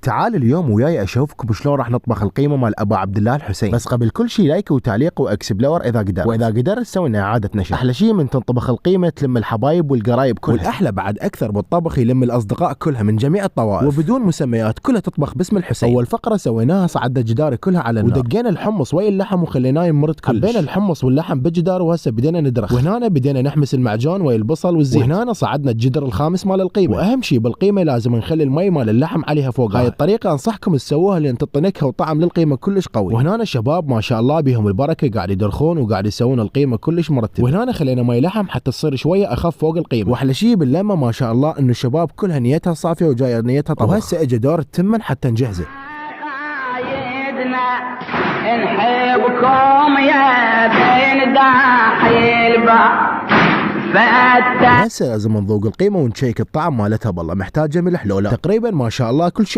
تعال اليوم وياي اشوفكم شلون راح نطبخ القيمه مال ابو عبد الله الحسين. بس قبل كل شيء لايك وتعليق واكسبلور اذا قدر، واذا قدر تسوي لنا اعاده نشر. احلى شيء من تنطبخ القيمه تلم الحبايب والقرايب كلها، والاحلى بعد اكثر بالطبخ يلم الاصدقاء كلها من جميع الطوائف وبدون مسميات، كلها تطبخ باسم الحسين. اول فقره سويناها صعدنا الجدار كلها على النار، ودقينا الحمص ويا اللحم وخليناه يمرد كلش. حبينا الحمص واللحم بالجدار وهسه بدينا ندرخ، وهنا بدينا نحمس المعجون ويا البصل والزيت، وهنا صعدنا الجدر الخامس مال القيمه. واهم شيء بالقيمه لازم نخلي المي مال اللحم عليها فوق. هاي الطريقه انصحكم تسووها لان تعطي نكهه وطعم للقيمه كلش قوي. وهنا الشباب ما شاء الله بيهم البركه قاعد يدرخون وقاعد يسوون القيمه كلش مرتبه. وهنا خلينا مي لحم حتى تصير شويه اخف فوق القيمه. واحلى شيء باللمه ما شاء الله انه الشباب كلها نيتها صافيه وجايه نيتها طبخ. وهسه اجى دور التمن حتى نجهزه. نحبكم يا بين داحي البحر. هسه لازم نذوق القيمه ونشيك الطعم مالتها، بالله محتاجه ملح لو لا. تقريبا ما شاء الله كل شيء